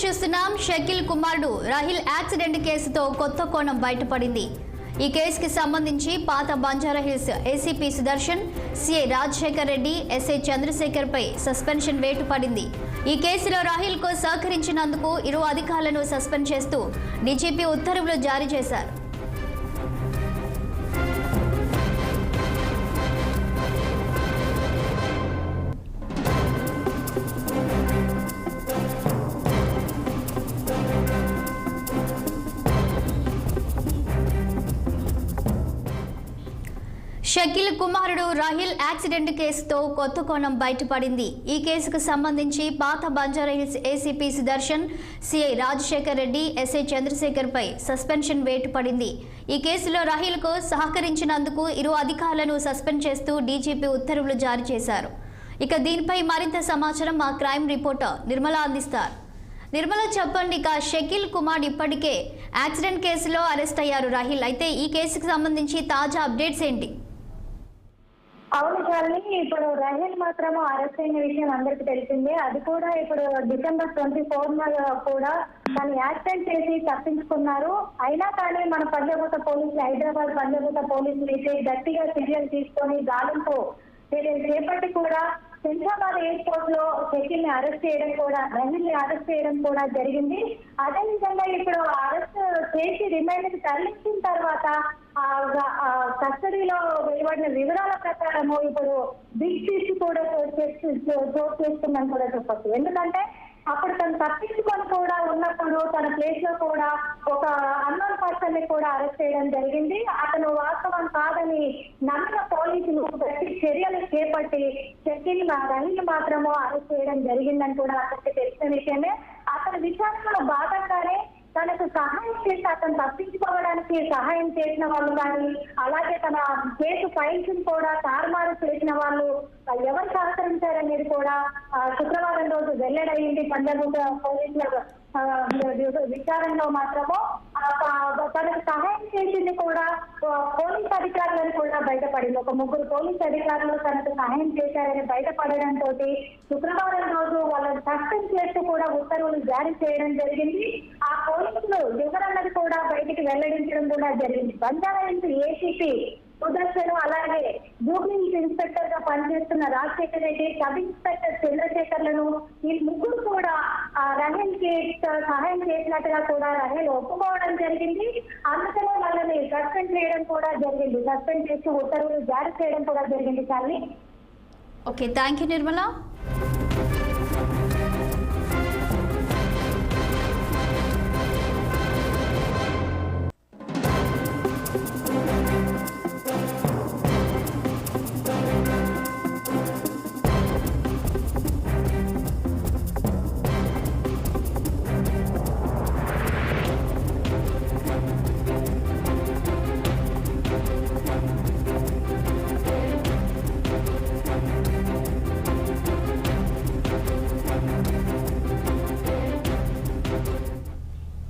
చూస్తున్నాం. షకీల్ కుమారుడు రాహిల్ యాక్సిడెంట్ కేసుతో కొత్త కోణం బయటపడింది. ఈ కేసుకి సంబంధించి పాత Banjara Hills ACP Sudarshan, CI Rajasekhar Reddy, SI Chandrasekhar పై సస్పెన్షన్ వేటు పడింది. ఈ కేసులో రాహిల్ కు సహకరించినందుకు ఇరు అధికారులను సస్పెండ్ చేస్తూ డీజీపీ ఉత్తర్వులు జారీ చేశారు. షకీల్ కుమారుడు రాహిల్ యాక్సిడెంట్ కేసుతో కొత్త కోణం బయటపడింది. ఈ కేసుకు సంబంధించి పాత Banjara Hills ACP Sudarshan, CI Rajasekhar Reddy, SI Chandrasekhar పై సస్పెన్షన్ వేటు పడింది. ఈ కేసులో రాహిల్ కు సహకరించినందుకు ఇరు అధికారులను సస్పెండ్ చేస్తూ డీజీపీ ఉత్తర్వులు జారీ చేశారు. ఇక దీనిపై మరింత సమాచారం మా క్రైమ్ రిపోర్టర్ నిర్మల అందిస్తారు. నిర్మల, చెప్పండి. ఇక షకీల్ కుమార్ ఇప్పటికే యాక్సిడెంట్ కేసులో అరెస్ట్ అయ్యారు రాహిల్. అయితే ఈ కేసుకు సంబంధించి తాజా అప్డేట్స్ ఏంటి? అవును చాలని, ఇప్పుడు రాహిల్ మాత్రం అరెస్ట్ అయిన విషయం అందరికి తెలిసిందే. అది కూడా ఇప్పుడు December 24 కూడా తను యాక్సిడెంట్ చేసి తప్పించుకున్నారు. అయినా కానీ మన పంజాగుట్ట పోలీసులు, హైదరాబాద్ పంజాగుట్ట పోలీసులు అయితే గట్టిగా చర్యలు తీసుకొని గాలింపు చర్యలు చేపట్టి కూడా శంషాబాద్ ఎయిర్పోర్ట్ లో షకీల్ ని అరెస్ట్ చేయడం కూడా, రాహిల్ ని అరెస్ట్ చేయడం కూడా జరిగింది. అదేవిధంగా ఇప్పుడు అరెస్ట్ చేసి రిమాండ్ కి తరలించిన తర్వాత కస్టడీలో వెలువడిన వివరాల ప్రకారము ఇప్పుడు బిగ్ ఫిష్ కూడా చోటు చేసుకుందని కూడా చెప్పచ్చు. ఎందుకంటే అప్పుడు తను తప్పించుకొని కూడా ఉన్నప్పుడు తన ప్లేస్ లో కూడా ఒక అన్నోన్ పర్సన్ ని కూడా అరెస్ట్ చేయడం జరిగింది. అతను వాస్తవం కాదని నమ్మిన పోలీసులు గట్టి చర్యలు చేపట్టి షకీల్ రాహిల్ మాత్రము అరెస్ట్ చేయడం జరిగిందని కూడా అతనికి తెలిసిన విషయమే. అతని విచారణలో భాగంగానే తనకు సహాయం చేసి అతను తప్పించుకోవడానికి సహాయం చేసిన వాళ్ళు కానీ, అలాగే తన కేసు ఫైల్స్ కూడా తారుమారు చేసిన వాళ్ళు ఎవరు సహకరించారనేది కూడా శుక్రవారం రోజు వెల్లడైంది. పంజాగుట్ట పోలీసుల విచారణలో మాత్రము తనకు సహాయం చేసింది కూడా పోలీస్ అధికారులను కూడా బయటపడింది. ఒక 3 పోలీస్ అధికారులు తనకు సహాయం చేశారని బయటపడడంతో శుక్రవారం రోజు వాళ్ళని సస్పెండ్ చేస్తూ కూడా ఉత్తర్వులు జారీ చేయడం జరిగింది. ఆ పోలీసులు ఎవరన్నది కూడా బయటికి వెల్లడించడం కూడా జరిగింది. బంజారాహిల్స్ ఏసీపీ సుదర్శన్, అలాగే జూబ్లీహిల్స్ ఇన్స్పెక్టర్ గా పనిచేస్తున్న రాజశేఖర్ రెడ్డి, సబ్ ఇన్స్పెక్టర్ చంద్రశేఖర్లను ఈ 3 కూడా రాహిల్ కి సహాయం చేసినట్టుగా కూడా రాహిల్ ఒప్పుకోవడం జరిగింది. అందుకనే వాళ్ళని సస్పెండ్ చేయడం కూడా జరిగింది. సస్పెండ్ చేసి ఉత్తర్వులు జారీ చేయడం కూడా జరిగింది. కానీ ఓకే, థ్యాంక్ యూ నిర్మల.